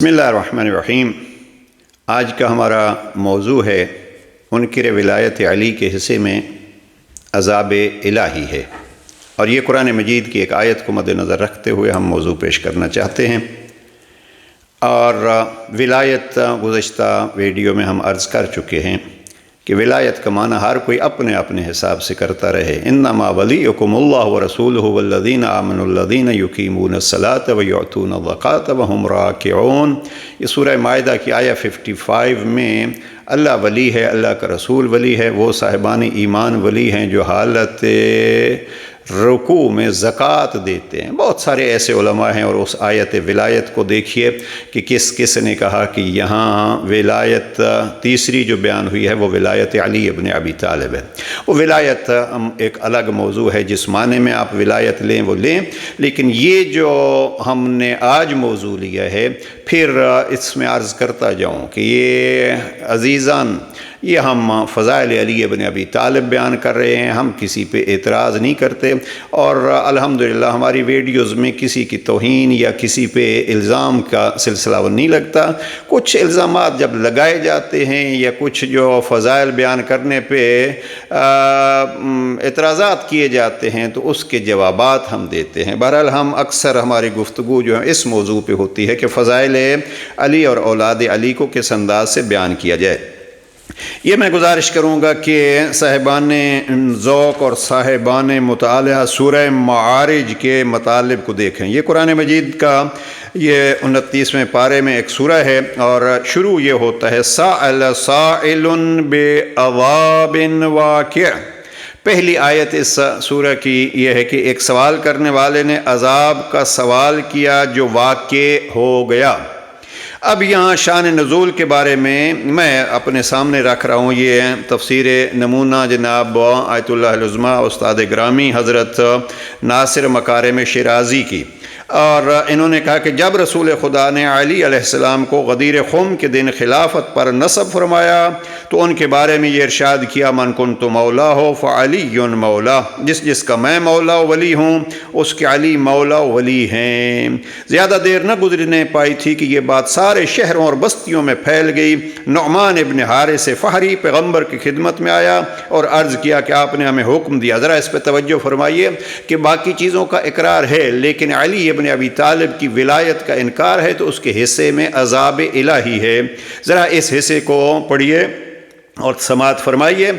بسم اللہ الرحمن الرحیم۔ آج کا ہمارا موضوع ہے منکر ولایت علی کے حصے میں عذاب الہی ہے، اور یہ قرآن مجید کی ایک آیت کو مد نظر رکھتے ہوئے ہم موضوع پیش کرنا چاہتے ہیں۔ اور ولایت گزشتہ ویڈیو میں ہم عرض کر چکے ہیں کہ ولایت کا معنی ہر کوئی اپنے اپنے حساب سے کرتا رہے۔ انما ولیکم اللہ ورسولہ والذین آمنوا الذین یقیمون الصلاۃ ویؤتون الزکاۃ وہم راکعون۔ یہ سورہ مائدہ کی آیہ 55 میں اللہ ولی ہے، اللہ کا رسول ولی ہے، وہ صاحبان ایمان ولی ہیں جو حالت رکوع میں زکوٰۃ دیتے ہیں۔ بہت سارے ایسے علماء ہیں، اور اس آیت ولایت کو دیکھیے کہ کس نے کہا کہ یہاں ولایت تیسری جو بیان ہوئی ہے وہ ولایت علی ابن ابی طالب ہے۔ وہ ولایت ایک الگ موضوع ہے، جس معنی میں آپ ولایت لیں وہ لیں، لیکن یہ جو ہم نے آج موضوع لیا ہے پھر اس میں عرض کرتا جاؤں کہ یہ عزیزان، یہ ہم فضائل علی ابن ابی طالب بیان کر رہے ہیں، ہم کسی پہ اعتراض نہیں کرتے، اور الحمدللہ ہماری ویڈیوز میں کسی کی توہین یا کسی پہ الزام کا سلسلہ وہ نہیں لگتا۔ کچھ الزامات جب لگائے جاتے ہیں یا کچھ جو فضائل بیان کرنے پہ اعتراضات کیے جاتے ہیں تو اس کے جوابات ہم دیتے ہیں۔ بہرحال ہم اکثر ہماری گفتگو جو ہے اس موضوع پہ ہوتی ہے کہ فضائل علی اور اولاد علی کو کس انداز سے بیان کیا جائے۔ یہ میں گزارش کروں گا کہ صاحبان ذوق اور صاحبان مطالعہ سورہ معارج کے مطالب کو دیکھیں۔ یہ قرآن مجید کا یہ 29ویں پارے میں ایک سورہ ہے، اور شروع یہ ہوتا ہے سأل سائل بعذاب واقع۔ پہلی آیت اس سورہ کی یہ ہے کہ ایک سوال کرنے والے نے عذاب کا سوال کیا جو واقع ہو گیا۔ اب یہاں شان نزول کے بارے میں اپنے سامنے رکھ رہا ہوں، یہ تفسیر نمونہ جناب آیت اللہ العظمیٰ استاد گرامی حضرت ناصر مکارم شیرازی کی، اور انہوں نے کہا کہ جب رسول خدا نے علی علیہ السلام کو غدیر خم کے دن خلافت پر نصب فرمایا تو ان کے بارے میں یہ ارشاد کیا من کنت مولا ہو فعلی مولا، جس کا میں مولا و ولی ہوں اس کے علی مولا و ولی ہیں۔ زیادہ دیر نہ گزرنے پائی تھی کہ یہ بات سارے شہروں اور بستیوں میں پھیل گئی۔ نعمان ابن حارث فہری پیغمبر کی خدمت میں آیا اور عرض کیا کہ آپ نے ہمیں حکم دیا۔ ذرا اس پہ توجہ فرمائیے کہ باقی چیزوں کا اقرار ہے، لیکن علی ابن ابی طالب کی ولایت کا انکار ہے تو اس کے حصے میں عذاب الہی ہے۔ ذرا اس حصے کو پڑھیے اور سماعت فرمائیے۔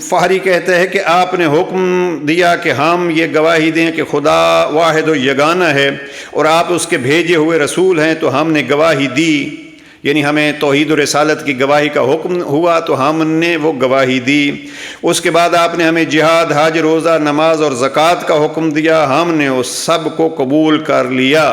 فہری کہتے ہیں کہ آپ نے حکم دیا کہ ہم یہ گواہی دیں کہ خدا واحد و یگانہ ہے اور آپ اس کے بھیجے ہوئے رسول ہیں، تو ہم نے گواہی دی، یعنی ہمیں توحید و رسالت کی گواہی کا حکم ہوا تو ہم نے وہ گواہی دی۔ اس کے بعد آپ نے ہمیں جہاد، حج، روزہ، نماز اور زکوٰۃ کا حکم دیا، ہم نے اس سب کو قبول کر لیا،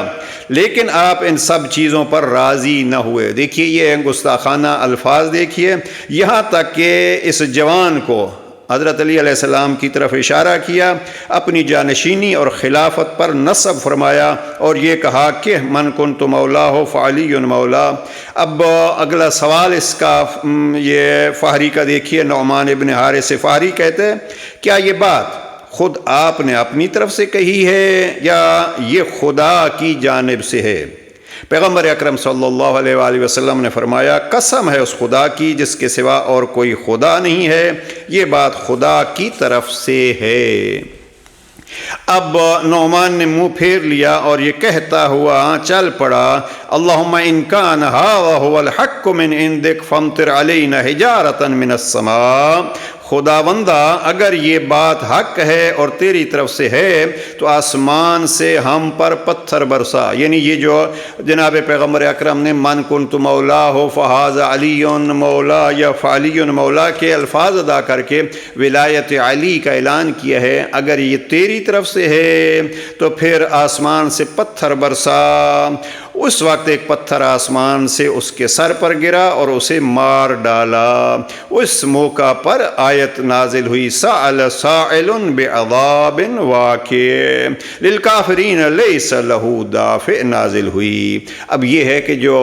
لیکن آپ ان سب چیزوں پر راضی نہ ہوئے۔ دیکھیے یہ گستاخانہ الفاظ دیکھیے، یہاں تک کہ اس جوان کو حضرت علی علیہ السلام کی طرف اشارہ کیا، اپنی جانشینی اور خلافت پر نصب فرمایا اور یہ کہا کہ من کنت مولا ہو فعلی مولا۔ اب اگلا سوال اس کا یہ فہری کا دیکھیے، نعمان ابن حارث فہری کہتے ہیں کیا یہ بات خود آپ نے اپنی طرف سے کہی ہے یا یہ خدا کی جانب سے ہے؟ پیغمبر اکرم صلی اللہ علیہ وآلہ وسلم نے فرمایا قسم ہے اس خدا کی جس کے سوا اور کوئی خدا نہیں ہے، یہ بات خدا کی طرف سے ہے۔ اب نعمان نے منہ پھیر لیا اور یہ کہتا ہوا چل پڑا اللہم ان کان ھذا ھو الحق من عندک فامطر علینا حجارۃ من السماء۔ خداوندہ اگر یہ بات حق ہے اور تیری طرف سے ہے تو آسمان سے ہم پر پتھر برسا۔ یعنی یہ جو جناب پیغمبر اکرم نے من کنت مولا ہو فہذا علی مولا یا فعلی مولا کے الفاظ ادا کر کے ولایت علی کا اعلان کیا ہے، اگر یہ تیری طرف سے ہے تو پھر آسمان سے پتھر برسا۔ اس وقت ایک پتھر آسمان سے اس کے سر پر گرا اور اسے مار ڈالا۔ اس موقع پر آیت نازل ہوئی سأل سائل بعذاب واقع للکافرین لیس لہ دافع نازل ہوئی۔ اب یہ ہے کہ جو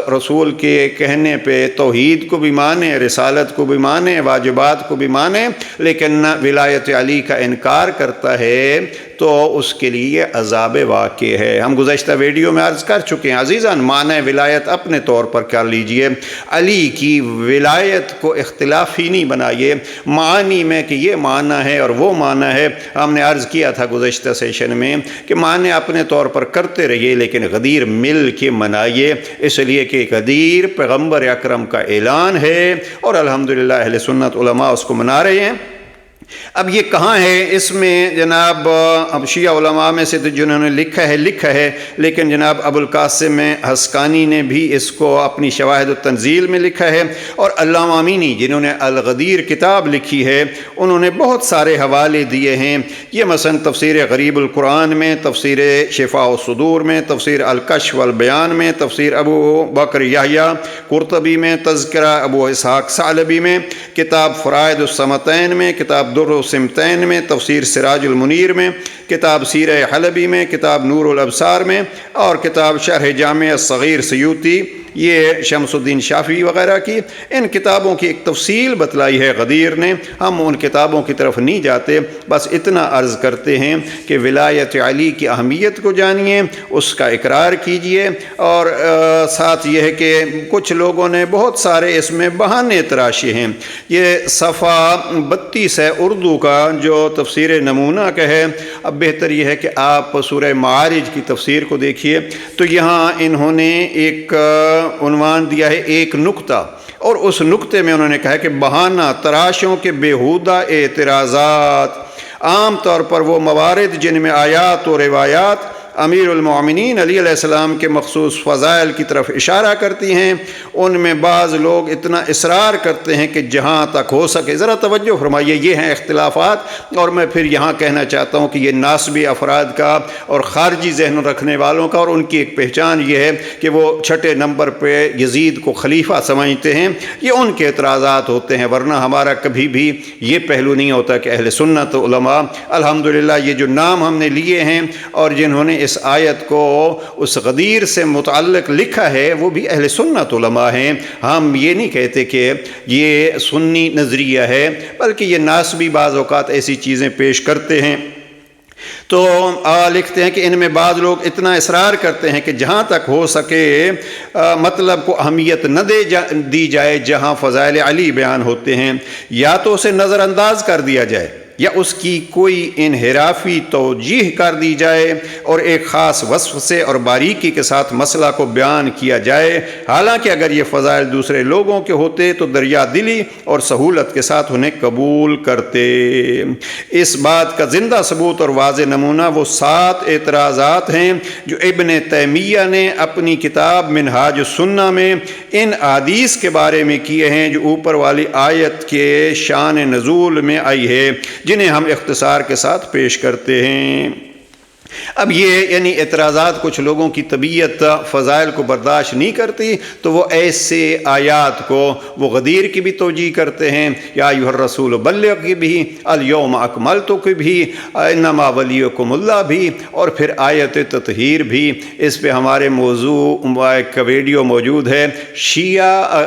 رسول کے کہنے پہ توحید کو بھی مانے، رسالت کو بھی مانے، واجبات کو بھی مانے، لیکن ولایت علی کا انکار کرتا ہے تو اس کے لیے عذاب واقع ہے۔ ہم گزشتہ ویڈیو میں عرض کر چکے ہیں عزیزان، معنی ولایت اپنے طور پر کر لیجئے، علی کی ولایت کو اختلافی نہیں بنائیے معنی میں کہ یہ معنی ہے اور وہ معنی ہے۔ ہم نے عرض کیا تھا گزشتہ سیشن میں کہ معنی اپنے طور پر کرتے رہیے لیکن غدیر مل کے منائیے، اس لیے کہ غدیر پیغمبر اکرم کا اعلان ہے اور الحمدللہ اہل سنت علماء اس کو منا رہے ہیں۔ اب یہ کہاں ہے؟ اس میں جناب اب شیعہ علماء میں سے جنہوں نے لکھا ہے لیکن جناب ابو القاسم حسقانی نے بھی اس کو اپنی شواہد التنزیل میں لکھا ہے، اور علامہ امینی جنہوں نے الغدیر کتاب لکھی ہے انہوں نے بہت سارے حوالے دیے ہیں۔ یہ مثلا تفسیر غریب القرآن میں، تفسیر شفاء الصدور میں، تفسیر الکشف والبیان میں، تفسیر ابو بکر یحییٰ قرطبی میں، تذکرہ ابو اسحاق ثعلبی میں، کتاب فرائد الصمتین میں، کتاب در السمتین میں، تفسیر سراج المنیر میں، کتاب سیرہ حلبی میں، کتاب نور الابصار میں، اور کتاب شرح جامع الصغیر سیوطی، یہ شمس الدین شافعی وغیرہ کی ان کتابوں کی ایک تفصیل بتلائی ہے غدیر نے۔ ہم ان کتابوں کی طرف نہیں جاتے، بس اتنا عرض کرتے ہیں کہ ولایت علی کی اہمیت کو جانیے، اس کا اقرار کیجئے، اور ساتھ یہ ہے کہ کچھ لوگوں نے بہت سارے اس میں بہانے تراشے ہیں۔ یہ صفحہ 32 ہے اردو کا جو تفسیر نمونہ کا ہے۔ اب بہتر یہ ہے کہ آپ سورہ معارج کی تفسیر کو دیکھیے تو یہاں انہوں نے ایک عنوان دیا ہے ایک نکتہ، اور اس نکتے میں انہوں نے کہا کہ بہانہ تراشوں کے بیہودہ اعتراضات عام طور پر وہ موارد جن میں آیات و روایات امیر المومنین علی علیہ السلام کے مخصوص فضائل کی طرف اشارہ کرتی ہیں، ان میں بعض لوگ اتنا اصرار کرتے ہیں کہ جہاں تک ہو سکے، ذرا توجہ فرمائیے، یہ ہیں اختلافات، اور میں پھر یہاں کہنا چاہتا ہوں کہ یہ ناسبی افراد کا اور خارجی ذہن رکھنے والوں کا، اور ان کی ایک پہچان یہ ہے کہ وہ چھٹے نمبر پہ یزید کو خلیفہ سمجھتے ہیں، یہ ان کے اعتراضات ہوتے ہیں، ورنہ ہمارا کبھی بھی یہ پہلو نہیں ہوتا کہ اہل سنت علماء الحمدللہ یہ جو نام ہم نے لیے ہیں اور جنہوں نے اس آیت کو اس غدیر سے متعلق لکھا ہے وہ بھی اہل سنت علماء ہیں۔ ہم یہ نہیں کہتے کہ یہ سنی نظریہ ہے، بلکہ یہ ناسبی بعض اوقات ایسی چیزیں پیش کرتے ہیں۔ تو لکھتے ہیں کہ ان میں بعض لوگ اتنا اصرار کرتے ہیں کہ جہاں تک ہو سکے مطلب کو اہمیت نہ دی جائے جہاں فضائل علی بیان ہوتے ہیں، یا تو اسے نظر انداز کر دیا جائے یا اس کی کوئی انحرافی توجیہ کر دی جائے اور ایک خاص وصف سے اور باریکی کے ساتھ مسئلہ کو بیان کیا جائے، حالانکہ اگر یہ فضائل دوسرے لوگوں کے ہوتے تو دریا دلی اور سہولت کے ساتھ انہیں قبول کرتے۔ اس بات کا زندہ ثبوت اور واضح نمونہ وہ 7 اعتراضات ہیں جو ابن تیمیہ نے اپنی کتاب منہاج السنہ میں ان احادیث کے بارے میں کیے ہیں جو اوپر والی آیت کے شان نزول میں آئی ہے، جنہیں ہم اختصار کے ساتھ پیش کرتے ہیں۔ اب یہ یعنی اعتراضات کچھ لوگوں کی طبیعت فضائل کو برداشت نہیں کرتی تو وہ ایسے آیات کو وہ غدیر کی بھی توجیہ کرتے ہیں، یا ایھا الرسول بلغ کی بھی، الیوم اکملت کی بھی، انما ولیکم اللہ بھی، اور پھر آیت تطہیر بھی۔ اس پہ ہمارے موضوع ایک ویڈیو موجود ہے، شیعہ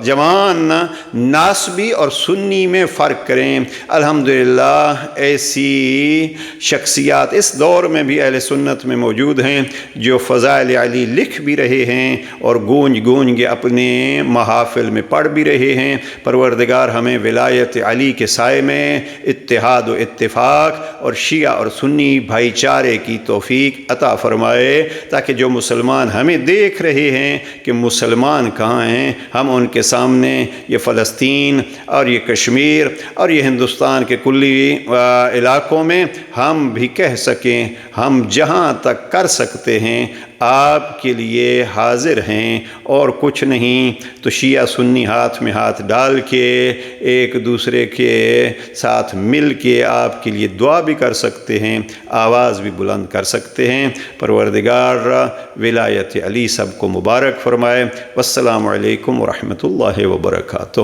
جوان ناسبی اور سنی میں فرق کریں۔ الحمدللہ ایسی شخصیات اس دور میں بھی اہل سنت میں موجود ہیں جو فضائل علی لکھ بھی رہے ہیں اور گونج کے اپنے محافل میں پڑھ بھی رہے ہیں۔ پروردگار ہمیں ولایت علی کے سائے میں اتحاد و اتفاق اور شیعہ اور سنی بھائی چارے کی توفیق عطا فرمائے، تاکہ جو مسلمان ہمیں دیکھ رہے ہیں کہ مسلمان کہاں ہیں، ہم ان کے سامنے یہ فلسطین اور یہ کشمیر اور یہ ہندوستان کے کلی علاقوں میں ہم بھی کہہ سکیں ہم جہاں تک کر سکتے ہیں آپ کے لیے حاضر ہیں، اور کچھ نہیں تو شیعہ سنی ہاتھ میں ہاتھ ڈال کے ایک دوسرے کے ساتھ مل کے آپ کے لیے دعا بھی کر سکتے ہیں، آواز بھی بلند کر سکتے ہیں۔ پروردگار ولایت علی سب کو مبارک فرمائے۔ والسلام علیکم ورحمۃ اللہ وبرکاتہ۔